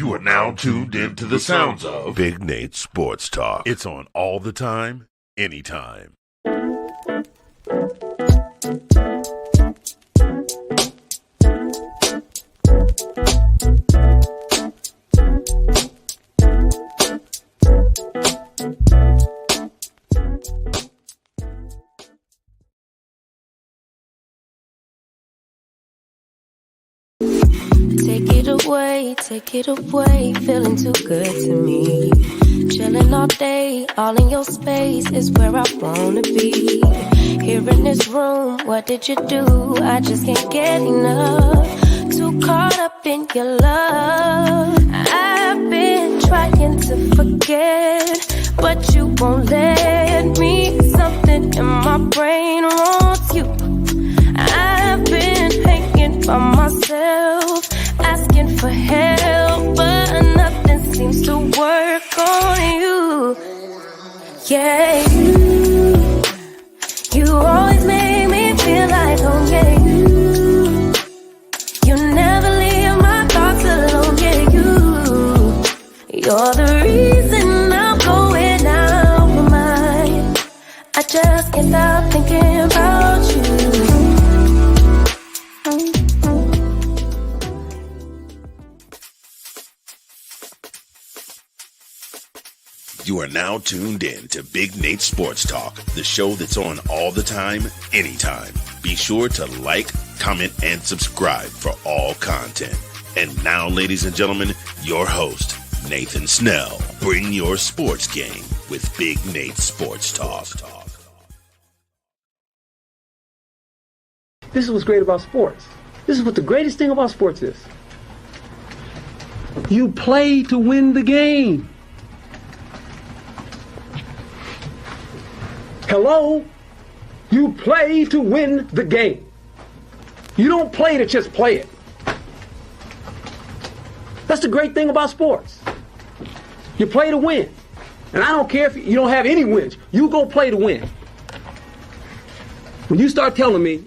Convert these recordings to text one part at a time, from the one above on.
You are now tuned into the sounds of Big Nate Sports Talk. It's on all the time, anytime. Take it away, feeling too good to me. Chilling all day, all in your space is where I wanna be. Here in this room, what did you do? I just can't get enough. Too caught up in your love. I've been trying to forget, but you won't let me. Something in my brain wants you. I've been hanging by myself, asking for help, but nothing seems to work on you. Yeah, you always make me feel like, oh yeah, you never leave my thoughts alone, yeah, you're the reason I'm going out my mind. I just can't stop thinking about you. You are now tuned in to Big Nate Sports Talk, the show that's on all the time, anytime. Be sure to like, comment, and subscribe for all content. And now, ladies and gentlemen, your host, Nathan Snell. Bring your sports game with Big Nate Sports Talk. This is what's great about sports. This is what the greatest thing about sports is. You play to win the game. Hello? You play to win the game. You don't play to just play it. That's the great thing about sports. You play to win. And I don't care if you don't have any wins. You go play to win. When you start telling me,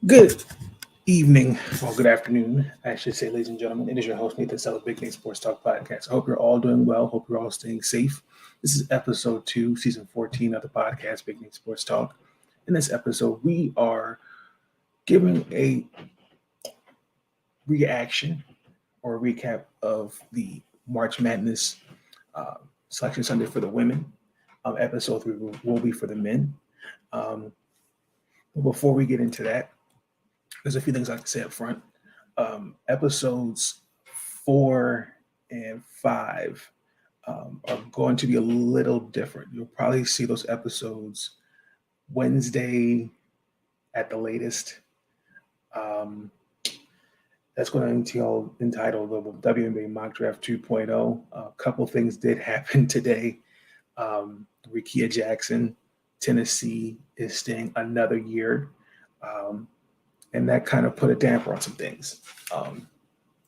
good evening, or good afternoon, I should say, ladies and gentlemen. It is your host, Nathan Snell of Big Nate Sports Talk Podcast. I hope you're all doing well. Hope you're all staying safe. This is episode 2, season 14 of the podcast, Big Nate Sports Talk. In this episode, we are giving a reaction or a recap of the March Madness Selection Sunday for the women. Episode 3 will be for the men. But before we get into that, there's a few things I have to say up front. Episodes 4 and 5 are going to be a little different. You'll probably see those episodes Wednesday at the latest. That's going to entitle the WNBA Mock Draft 2.0. A couple things did happen today. Rickea Jackson, Tennessee, is staying another year. And that kind of put a damper on some things.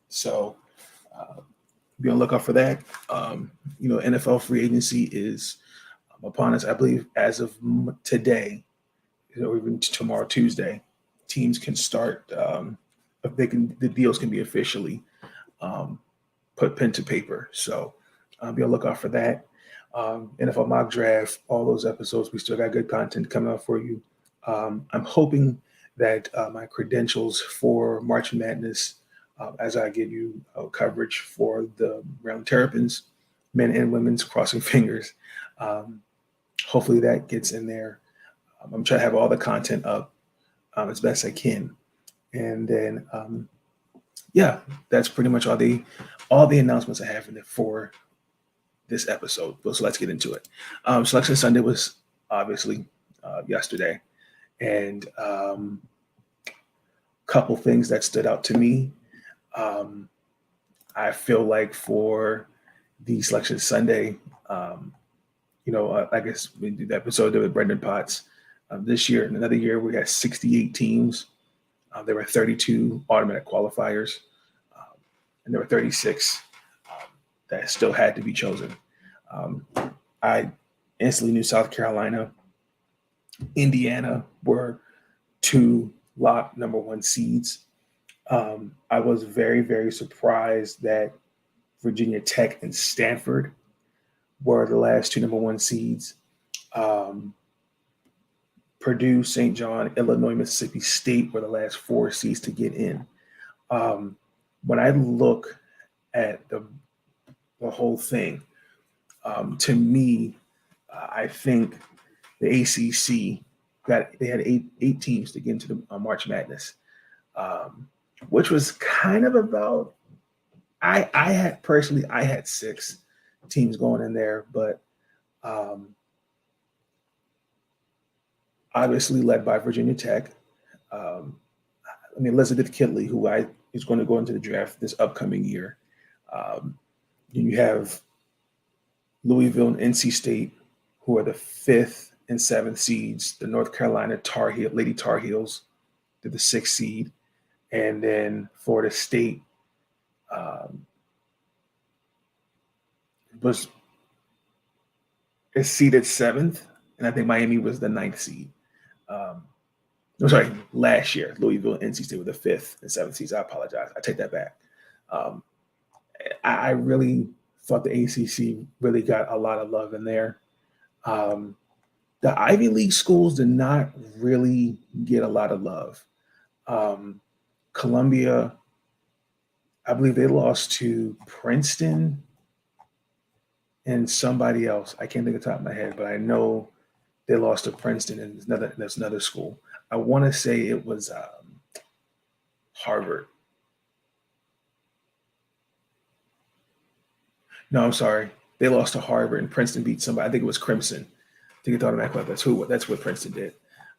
So be on the lookout for that. NFL free agency is upon us. I believe as of today, or even tomorrow, Tuesday, teams can start. The deals can be officially put pen to paper. So be on the lookout for that. NFL mock draft, all those episodes. We still got good content coming out for you. I'm hoping that my credentials for March Madness, as I give you coverage for the Round Terrapins, men and women's, crossing fingers. Hopefully that gets in there. I'm trying to have all the content up as best I can. And then, that's pretty much all the announcements I have for this episode. So let's get into it. Selection Sunday was obviously yesterday. And couple things that stood out to me. I feel like for the Selection Sunday, I guess we did the episode with Brendan Potts. This year, in another year, we had 68 teams. There were 32 automatic qualifiers, and there were 36 that still had to be chosen. I instantly knew South Carolina, Indiana were 2 locked number 1 seeds. I was very, very surprised that Virginia Tech and Stanford were the last two number one seeds. Um, Purdue, St. John, Illinois, Mississippi State were the last four seeds to get in. When I look at the whole thing, to me, I think the ACC they had eight teams to get into the March Madness, which was kind of about. I had six teams going in there, but obviously led by Virginia Tech. Elizabeth Kitley, who is going to go into the draft this upcoming year. You have Louisville and NC State, who are the 5th and 7th seeds. The North Carolina Lady Tar Heels, they're the 6th seed. And then Florida State is seeded 7th, and I think Miami was the 9th seed. Last year, Louisville and NC State were the 5th and 7th seeds. I apologize. I take that back. I really thought the ACC really got a lot of love in there. The Ivy League schools did not really get a lot of love. Columbia, I believe they lost to Princeton and somebody else. I can't think of the top of my head, but I know they lost to Princeton and there's another school. I want to say it was Harvard. No, I'm sorry. They lost to Harvard and Princeton beat somebody. I think it was Crimson. I think it's automatically that's what Princeton did.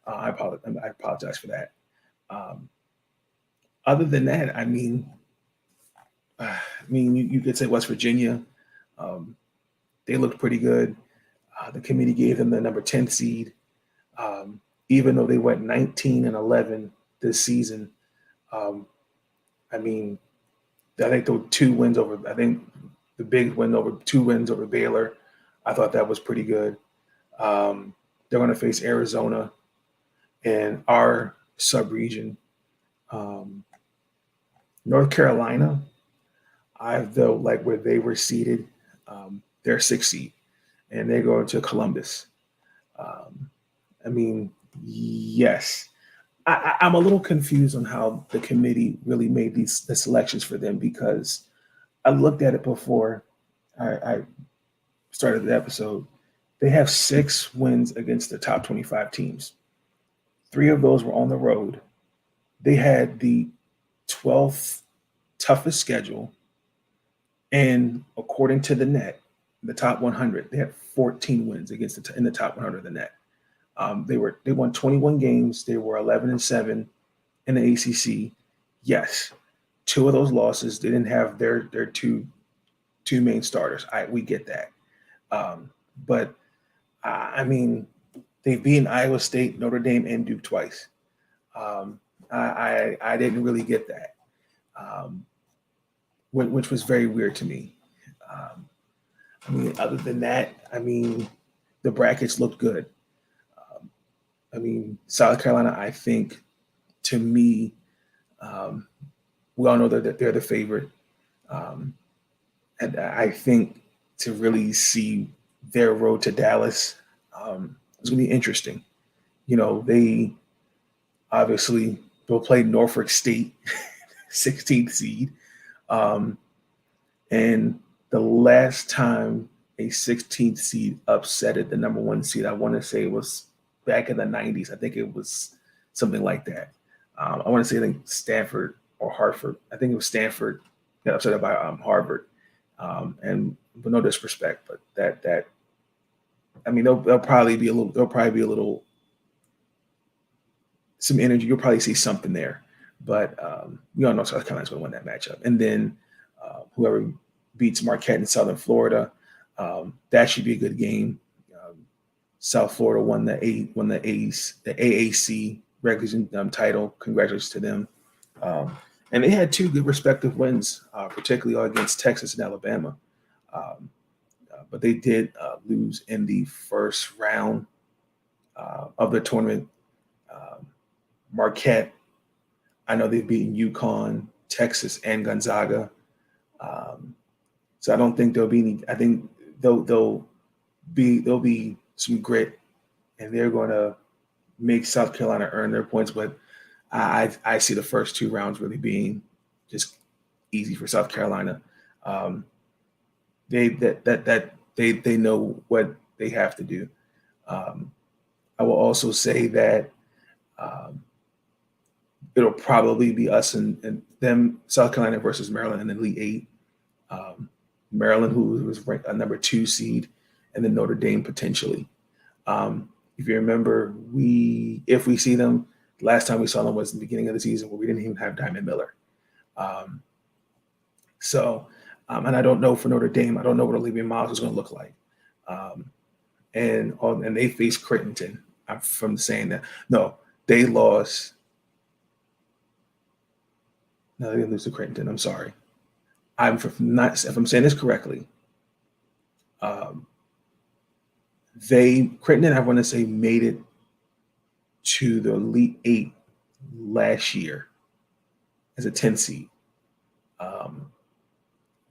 I apologize for that. Other than that, you could say West Virginia. They looked pretty good. The committee gave them the number 10 seed, even though they went 19-11 this season. I think the 2 wins over. I think the big win over 2 wins over Baylor. I thought that was pretty good. They're going to face Arizona in our sub-region. North Carolina, like where they were seeded, they're 6th seed, and they go to Columbus. Yes. I'm a little confused on how the committee really made the selections for them, because I looked at it before I started the episode. They have 6 wins against the top 25 teams. 3 of those were on the road. They had the 12th toughest schedule. And according to the net, the top 100, they had 14 wins in the top 100 of the net. They won 21 games. They were 11-7 in the ACC. Yes, 2 of those losses, they didn't have their two main starters. We get that. But they've beaten Iowa State, Notre Dame, and Duke twice. I didn't really get that, which was very weird to me. Other than that, the brackets looked good. South Carolina, I think, to me, we all know that they're the favorite. And I think to really see their road to Dallas is going to be interesting. They obviously will play Norfolk State, 16th seed. And the last time a 16th seed upsetted the number 1 seed, I want to say it was back in the 90s. I think it was something like that. I want to say Stanford or Hartford. I think it was Stanford got upset by Harvard. And with no disrespect, but there'll probably be a little some energy. You'll probably see something there, but we all know South Carolina's going to win that matchup. And then whoever beats Marquette in Southern Florida, that should be a good game. South Florida won the AAC regular title. Congratulations to them. And they had 2 good respective wins, particularly against Texas and Alabama. But they did lose in the first round of the tournament. Marquette, I know they've beaten UConn, Texas, and Gonzaga. So I don't think there'll be any. I think there'll be some grit, and they're going to make South Carolina earn their points. But I see the first 2 rounds really being just easy for South Carolina. They know what they have to do. I will also say that it'll probably be us and them, South Carolina versus Maryland in the Elite Eight. Maryland, who was ranked a number 2 seed, and then Notre Dame potentially. If you remember, if we see them, last time we saw them was in the beginning of the season where we didn't even have Diamond Miller. And I don't know for Notre Dame, I don't know what Olivia Miles is going to look like. And they faced Crittenton. I'm from saying that. No, they lost. No, they didn't lose to Crittenton. I'm sorry. If I'm saying this correctly, Crittenton, I want to say, made it to the Elite Eight last year as a 10 seed.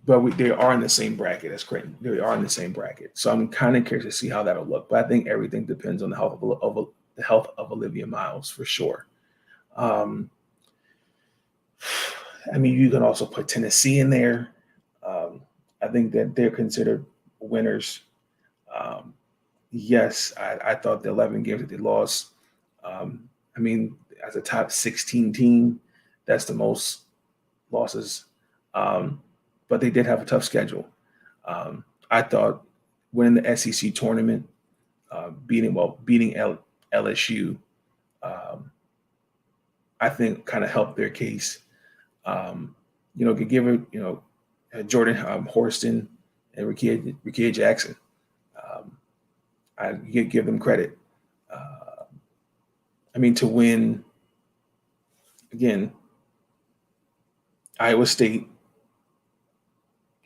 But they are in the same bracket as Creighton. They are in the same bracket. So I'm kind of curious to see how that'll look. But I think everything depends on the health of Olivia Miles for sure. I mean, you can also put Tennessee in there. I think that they're considered winners. Yes, I thought the 11 games that they lost. I mean, as a top 16 team, that's the most losses. But they did have a tough schedule. I thought winning the SEC tournament, beating LSU, I think kind of helped their case. Could give it, Jordan Horston and Rickea Jackson. I give them credit. To win, again, Iowa State,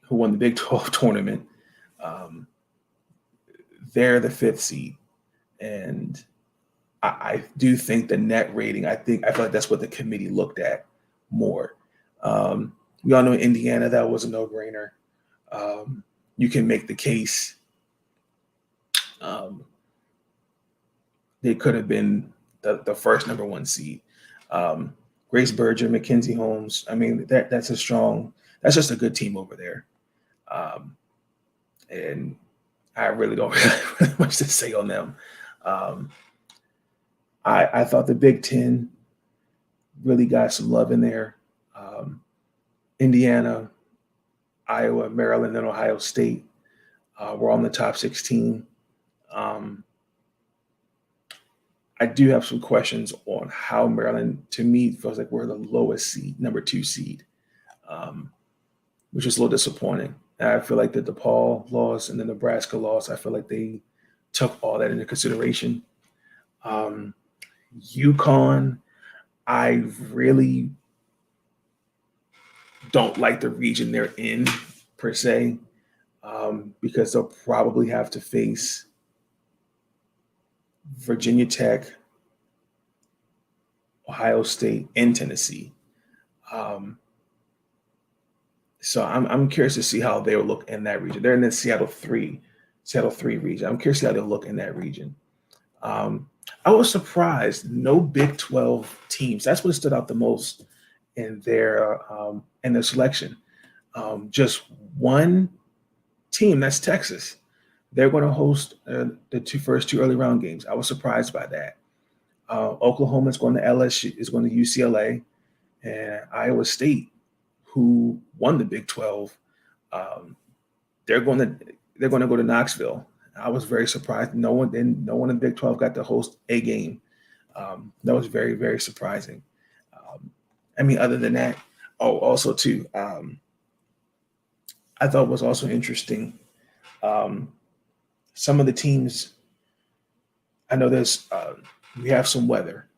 who won the Big 12 tournament, they're the 5th seed. And I do think the net rating, I feel like that's what the committee looked at more. We all know in Indiana, that was a no-brainer. You can make the case. They could have been the first number 1 seed. Grace Berger, Mackenzie Holmes. I mean, that's just a good team over there. And I really don't have much to say on them. I thought the Big Ten really got some love in there. Indiana, Iowa, Maryland, and Ohio State were on the top 16. I do have some questions on how Maryland, to me, feels like we're the lowest seed, number 2 seed, which is a little disappointing. And I feel like the DePaul loss and the Nebraska loss, I feel like they took all that into consideration. UConn, I really don't like the region they're in per se, because they'll probably have to face Virginia Tech, Ohio State, and Tennessee. So I'm curious to see how they will look in that region. They're in the Seattle 3 region. I'm curious to see how they'll look in that region. I was surprised, no Big 12 teams. That's what stood out the most in their selection. Just one team, that's Texas. They're going to host the first two early round games. I was surprised by that. Oklahoma is going to LSU, is going to UCLA, and Iowa State, who won the Big 12, they're going to go to Knoxville. I was very surprised. No one in the Big 12 got to host a game. That was very, very surprising. Other than that, also too, I thought was also interesting. Some of the teams, I know we have some weather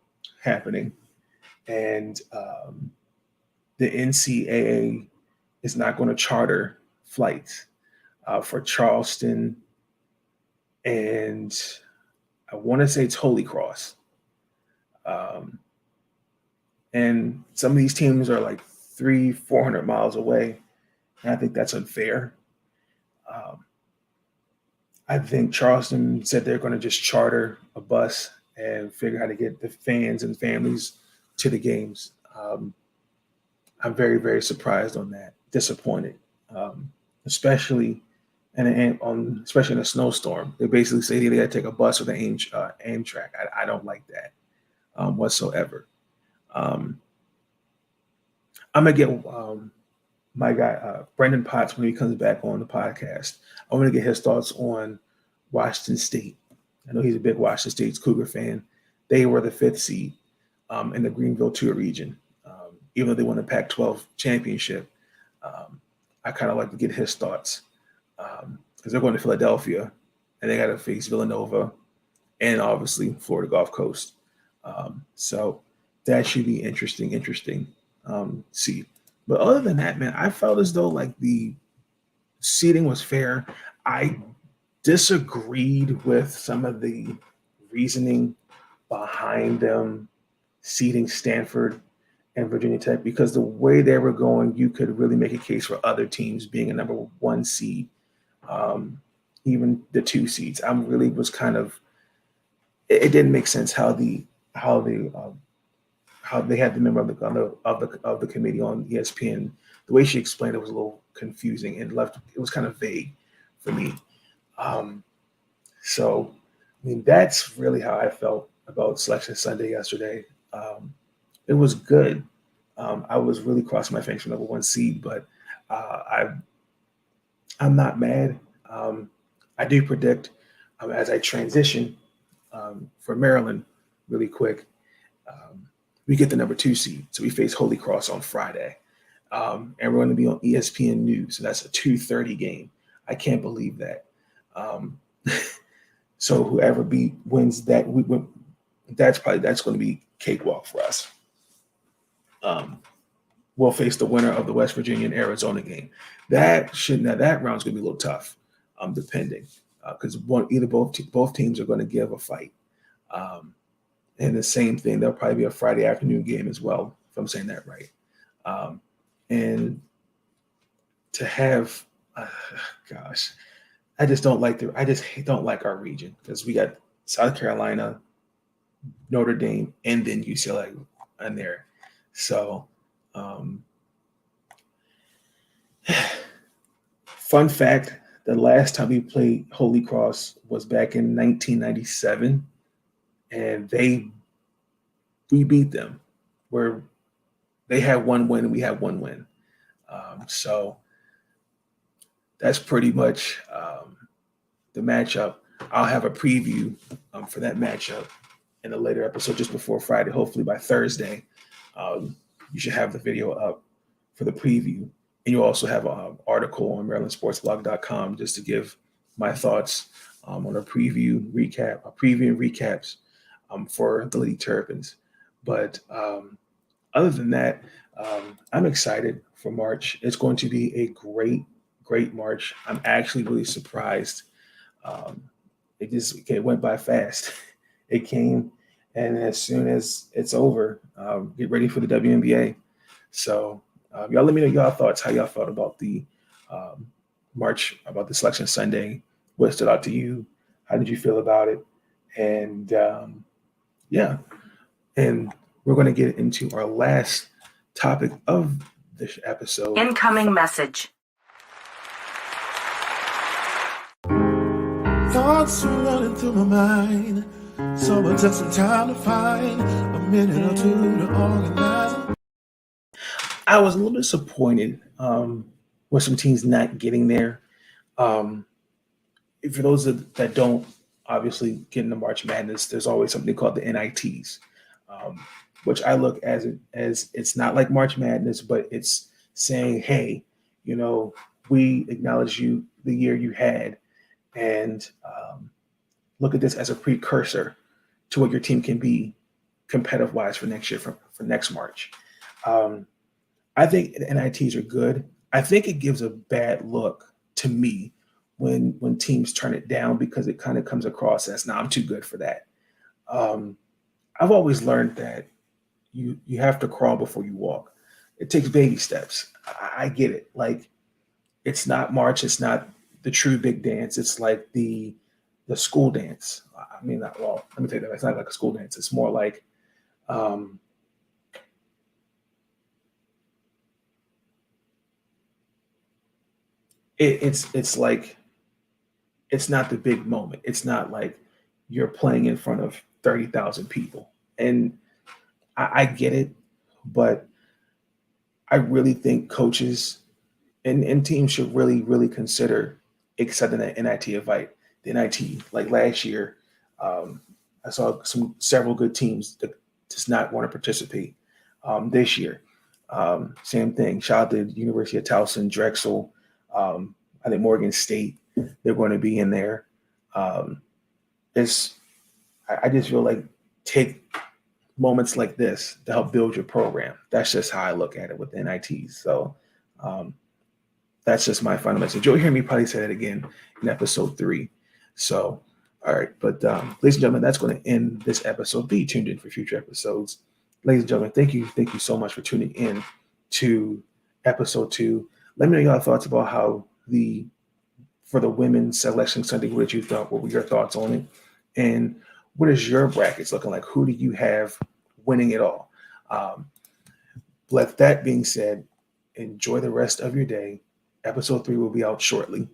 happening, and the NCAA is not going to charter flights for Charleston, and I want to say it's Holy Cross. And some of these teams are like 400 miles away. And I think that's unfair. I think Charleston said they're going to just charter a bus and figure how to get the fans and families to the games. I'm very, very surprised on that, disappointed, especially especially in a snowstorm. They basically say they got to take a bus with an Amtrak. I don't like that whatsoever. I'm gonna get my guy Brendan Potts when he comes back on the podcast. I want to get his thoughts on Washington State. I know he's a big Washington State Cougar fan. They were the 5th seed in the Greenville 2 region. Even though they won the Pac-12 championship, I kind of like to get his thoughts because they're going to Philadelphia and they got to face Villanova and obviously Florida Gulf Coast. So that should be interesting. See. But other than that, man, I felt as though like the seating was fair. I disagreed with some of the reasoning behind them seating Stanford and Virginia Tech because the way they were going, you could really make a case for other teams being a number 1 seed, even the 2 seeds. I really was kind of it didn't make sense how they had the member of the committee on ESPN. The way she explained it was a little confusing and it was kind of vague for me. So, I mean, that's really how I felt about Selection Sunday yesterday. It was good. I was really crossing my fingers for number 1 seed, but I'm not mad. I do predict as I transition for Maryland really quick, we get the number 2 seed. So we face Holy Cross on Friday. And we're going to be on ESPN News. So that's a 2:30 game. I can't believe that. So whoever wins that, that's going to be cakewalk for us. We'll face the winner of the West Virginia and Arizona game. That round's going to be a little tough, depending, because both teams are going to give a fight. And the same thing, there'll probably be a Friday afternoon game as well, if I'm saying that right. And to have, I just don't like our region because we got South Carolina, Notre Dame, and then UCLA in there. So, fun fact: the last time we played Holy Cross was back in 1997. And we beat them where they had 1 win and we had 1 win. So that's pretty much the matchup. I'll have a preview for that matchup in a later episode just before Friday. Hopefully by Thursday, you should have the video up for the preview. And you'll also have an article on MarylandSportsBlog.com just to give my thoughts on a preview and recaps for the Lady Terrapins. But other than that, I'm excited for March. It's going to be a great March. I'm actually really surprised. It went by fast. It came, and as soon as it's over, get ready for the WNBA. So y'all let me know your thoughts, how y'all felt about the March, about the Selection Sunday. What stood out to you? How did you feel about it? And yeah, and we're going to get into our last topic of this episode. Incoming message. Thoughts are running through my mind, so I took some time to find a minute or two to organize them. I was a little disappointed with some teams not getting there. For those that don't obviously get into March Madness, there's always something called the NITs, which I look as it's not like March Madness, but it's saying, hey, we acknowledge you, the year you had, and look at this as a precursor to what your team can be competitive-wise for next year, for next March. I think the NITs are good. I think it gives a bad look to me when teams turn it down because it kind of comes across as, I'm too good for that. I've always learned that you have to crawl before you walk. It takes baby steps. I get it. Like, it's not March. It's not the true big dance. It's like the school dance. I mean, not, well, let me take that. It's not like a school dance. It's more like it's like, it's not the big moment. It's not like you're playing in front of 30,000 people. And I get it, but I really think coaches and teams should really, really consider accepting that NIT invite. The NIT, like last year, I saw several good teams that just not want to participate. This year, same thing. Shout out to the University of Towson, Drexel, I think Morgan State. They're going to be in there. I just feel like take moments like this to help build your program. That's just how I look at it with the NITs. So that's just my final message. You'll hear me probably say that again in episode 3. So, all right. But ladies and gentlemen, that's going to end this episode. Be tuned in for future episodes. Ladies and gentlemen, thank you. Thank you so much for tuning in to episode 2. Let me know your thoughts about how for the women's selection Sunday, what did you thought? What were your thoughts on it? And what is your brackets looking like? Who do you have winning it all? With that being said, enjoy the rest of your day. Episode 3 will be out shortly.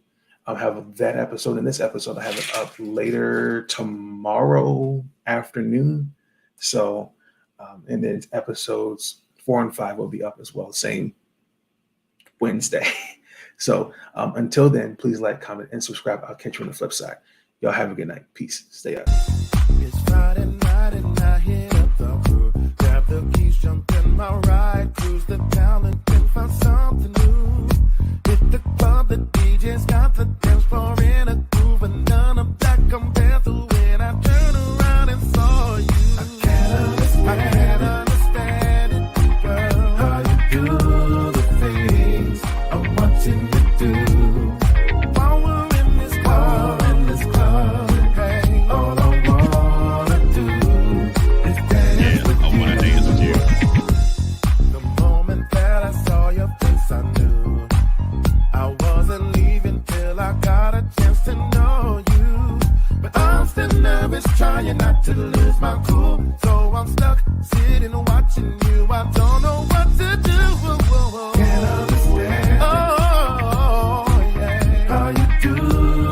I'll have that episode and this episode. I have it up later tomorrow afternoon. So, and then episodes 4 and 5 will be up as well, same Wednesday. So until then, please like, comment, and subscribe. I'll catch you on the flip side. Y'all have a good night. Peace. Stay up. It's Friday night and I hit up the hood. Grab the keys, jump in my ride, cruise the town and then find something new. Hit the club, the DJ's got the dance floor in a groove, and none of that compares to when I turned around and saw you. I can't understand it, girl. How you do the things I'm watching you do. While we're in this club, hey, all I wanna do is dance with you. I wanna dance with you. The moment that I saw your face, I knew I wasn't leaving till I got a chance to know you. But I'm still nervous, trying not to lose my cool. So I'm stuck, sitting watching you. I don't know what to do. Can't understand. Oh, yeah. How you do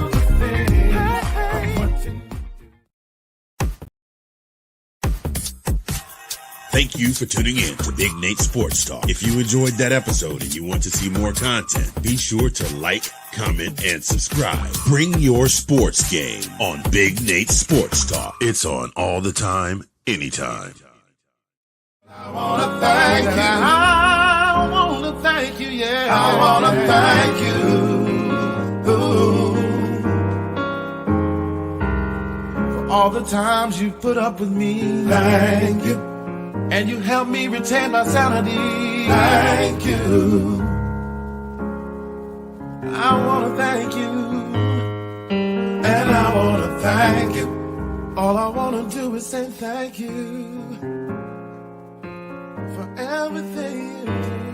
the thing. I'm watching you do. Thank you for tuning in to Big Nate Sports Talk. If you enjoyed that episode and you want to see more content, be sure to like, comment, and subscribe. Bring your sports game on Big Nate Sports Talk. It's on all the time, anytime. I wanna thank you. I wanna thank you, yeah. I wanna thank you. Ooh. For all the times you put up with me. Thank you. And you helped me retain my sanity. Thank you. I wanna thank you. And I wanna thank you. All I wanna do is say thank you for everything you do.